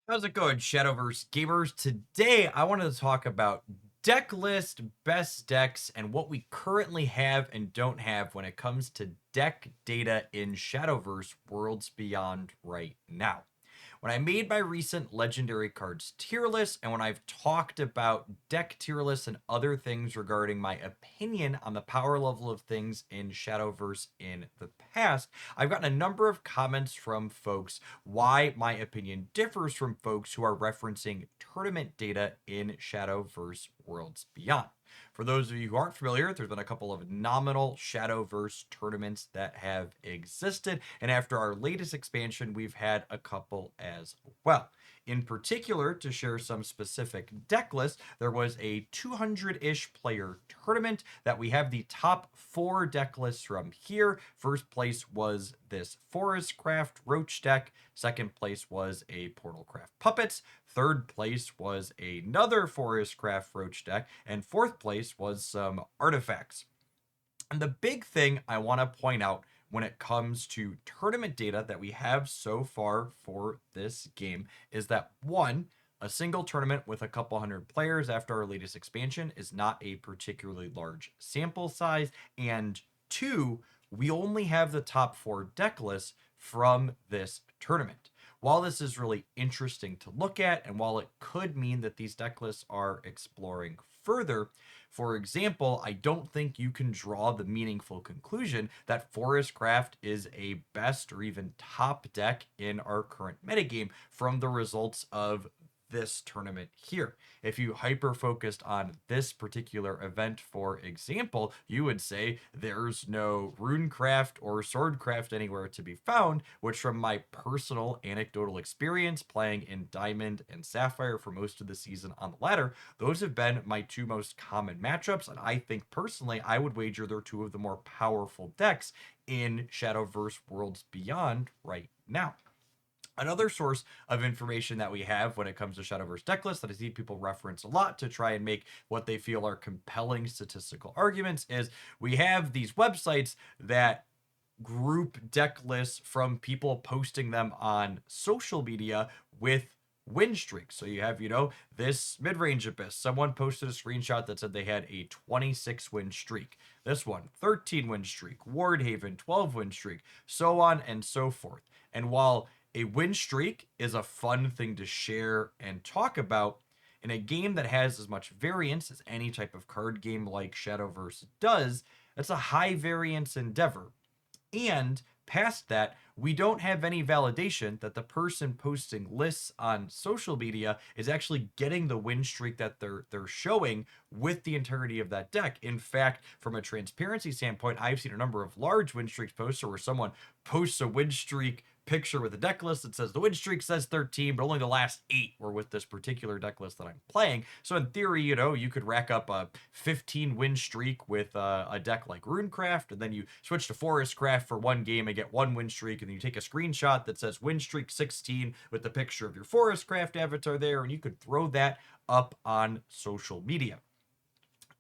How's it going, Shadowverse gamers? Today, I wanted to talk about deck list, best decks, and what we currently have and don't have when it comes to deck data in Shadowverse Worlds Beyond right now. When I made my recent legendary cards tier list, and when I've talked about deck tier lists and other things regarding my opinion on the power level of things in Shadowverse in the past, I've gotten a number of comments from folks why my opinion differs from folks who are referencing tournament data in Shadowverse Worlds Beyond. For those of you who aren't familiar, there's been a couple of nominal Shadowverse tournaments that have existed, and after our latest expansion, we've had a couple as well. In particular, to share some specific deck lists, there was a 200-ish player tournament that we have the top 4 deck lists from here. First place was this Forest Craft Roach deck. Second place was a Portal Craft Puppets. Third place was another Forest Craft Roach deck. And fourth place was some artifacts. And the big thing I want to point out when it comes to tournament data that we have so far for this game is that one, a single tournament with a couple hundred players after our latest expansion is not a particularly large sample size. And two, we only have the top 4 deck lists from this tournament. While this is really interesting to look at, and while it could mean that these deck lists are exploring further, for example, I don't think you can draw the meaningful conclusion that Forest Craft is a best or even top deck in our current metagame from the results of this tournament here. If you hyper focused on this particular event, for example, you would say there's no runecraft or swordcraft anywhere to be found, which from my personal anecdotal experience playing in Diamond and Sapphire for most of the season on the ladder, those have been my 2 most common matchups, and I think personally I would wager they're 2 of the more powerful decks in Shadowverse Worlds Beyond right now. Another source of information that we have when it comes to Shadowverse deck lists that I see people reference a lot to try and make what they feel are compelling statistical arguments is we have these websites that group deck lists from people posting them on social media with win streaks. So you have, this mid-range abyss. Someone posted a screenshot that said they had a 26 win streak. This one, 13 win streak. Wardhaven, 12 win streak, so on and so forth. And while a win streak is a fun thing to share and talk about, in a game that has as much variance as any type of card game like Shadowverse does, it's a high variance endeavor. And past that, we don't have any validation that the person posting lists on social media is actually getting the win streak that they're showing with the integrity of that deck. In fact, from a transparency standpoint, I've seen a number of large win streaks posted where someone posts a win streak picture with a deck list that says the win streak says 13, but only the last 8 were with this particular deck list that I'm playing. So in theory, you could rack up a 15 win streak with a deck like Runecraft, and then you switch to Forestcraft for one game and get 1 win streak, and then you take a screenshot that says win streak 16 with the picture of your Forestcraft avatar there, and you could throw that up on social media.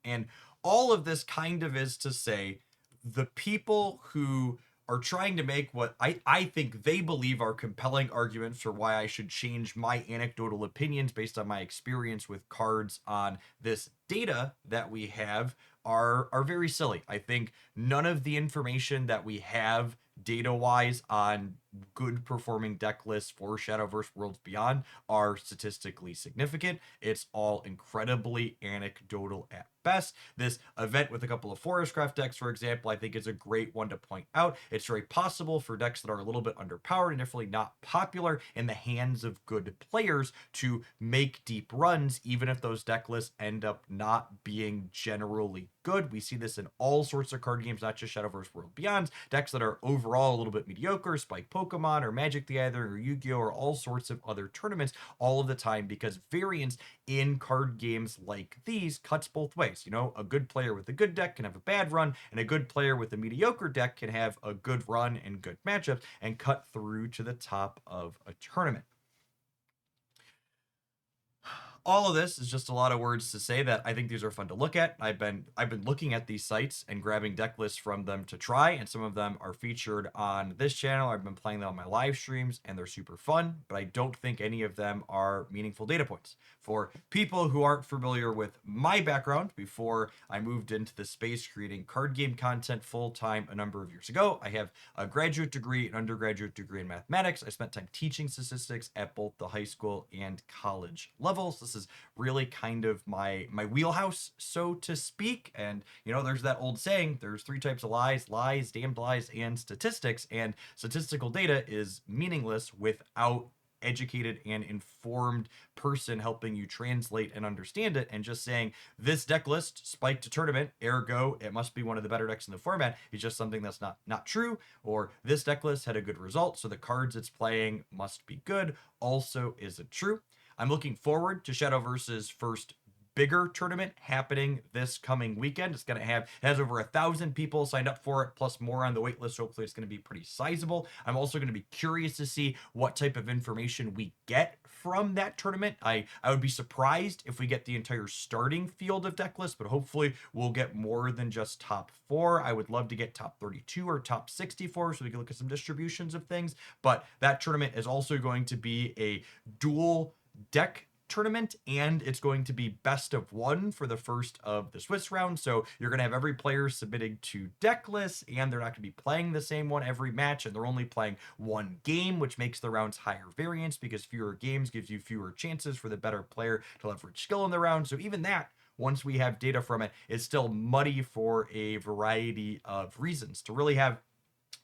And all of this kind of is to say the people who are trying to make what I think they believe are compelling arguments for why I should change my anecdotal opinions based on my experience with cards on this data that we have are very silly. I think none of the information that we have data wise on good performing deck lists for Shadowverse Worlds Beyond are statistically significant. It's all incredibly anecdotal at best. This event with a couple of Forestcraft decks, for example, I think is a great one to point out. It's very possible for decks that are a little bit underpowered and definitely not popular in the hands of good players to make deep runs, even if those deck lists end up not being generally good. We see this in all sorts of card games, not just Shadowverse World Beyond. Decks that are overall a little bit mediocre, Spike Pokemon or Magic the Gathering or Yu-Gi-Oh! Or all sorts of other tournaments all of the time because variance in card games like these cuts both ways. A good player with a good deck can have a bad run, and a good player with a mediocre deck can have a good run and good matchups and cut through to the top of a tournament. All of this is just a lot of words to say that I think these are fun to look at. I've been looking at these sites and grabbing deck lists from them to try, and some of them are featured on this channel. I've been playing them on my live streams, and they're super fun, but I don't think any of them are meaningful data points. For people who aren't familiar with my background, before I moved into the space creating card game content full time a number of years ago, I have a graduate degree, an undergraduate degree in mathematics. I spent time teaching statistics at both the high school and college levels. This is really kind of my wheelhouse, so to speak. And there's that old saying: there's three types of lies, damned lies, and statistics. And statistical data is meaningless without educated and informed person helping you translate and understand it. And just saying this deck list spiked a tournament, ergo it must be one of the better decks in the format, is just something that's not true. Or this deck list had a good result, so the cards it's playing must be good, also isn't true. I'm looking forward to Shadowverse's first bigger tournament happening this coming weekend. It has over 1,000 people signed up for it, plus more on the wait list. Hopefully it's going to be pretty sizable. I'm also going to be curious to see what type of information we get from that tournament. I would be surprised if we get the entire starting field of deck lists, but hopefully we'll get more than just top 4. I would love to get top 32 or top 64 so we can look at some distributions of things. But that tournament is also going to be a dual deck tournament, and it's going to be best of 1 for the first of the Swiss round. So you're going to have every player submitting 2 deck lists, and they're not going to be playing the same one every match, and they're only playing 1 game, which makes the rounds higher variance because fewer games gives you fewer chances for the better player to leverage skill in the round. So even that, once we have data from it, is still muddy for a variety of reasons. To really have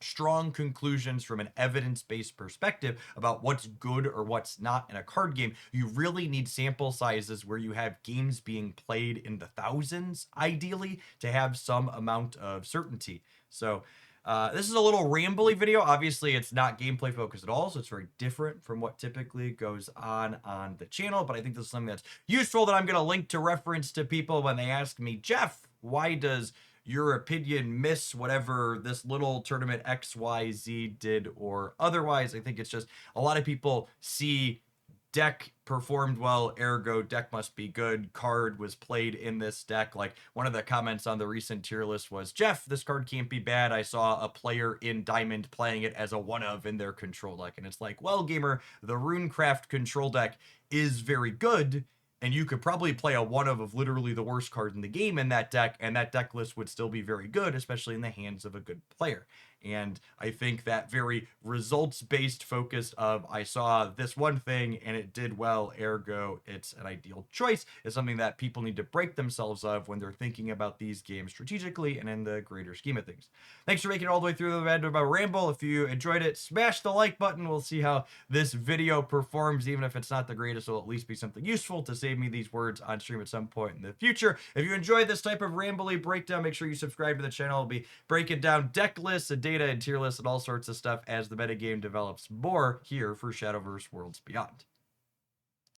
strong conclusions from an evidence-based perspective about what's good or what's not in a card game, you really need sample sizes where you have games being played in the thousands, ideally, to have some amount of certainty. So this is a little rambly video. Obviously, it's not gameplay focused at all, so it's very different from what typically goes on the channel, but I think this is something that's useful that I'm going to link to reference to people when they ask me, Jeff, why does your opinion miss whatever this little tournament XYZ did or otherwise? I think it's just a lot of people see deck performed well, ergo deck must be good, card was played in this deck. Like one of the comments on the recent tier list was, Jeff, this card can't be bad. I saw a player in Diamond playing it as a one of in their control deck. And it's like, well, gamer, the Runecraft control deck is very good, and you could probably play a one of literally the worst card in the game in that deck, and that deck list would still be very good, especially in the hands of a good player. And I think that very results-based focus of I saw this one thing and it did well, ergo it's an ideal choice, is something that people need to break themselves of when they're thinking about these games strategically and in the greater scheme of things. Thanks for making it all the way through the end of my ramble. If you enjoyed it, smash the like button. We'll see how this video performs. Even if it's not the greatest, it'll at least be something useful to save me these words on stream at some point in the future. If you enjoyed this type of rambly breakdown, make sure you subscribe to the channel. I'll be breaking down deck lists and data and tier lists and all sorts of stuff as the metagame develops more here for Shadowverse Worlds Beyond.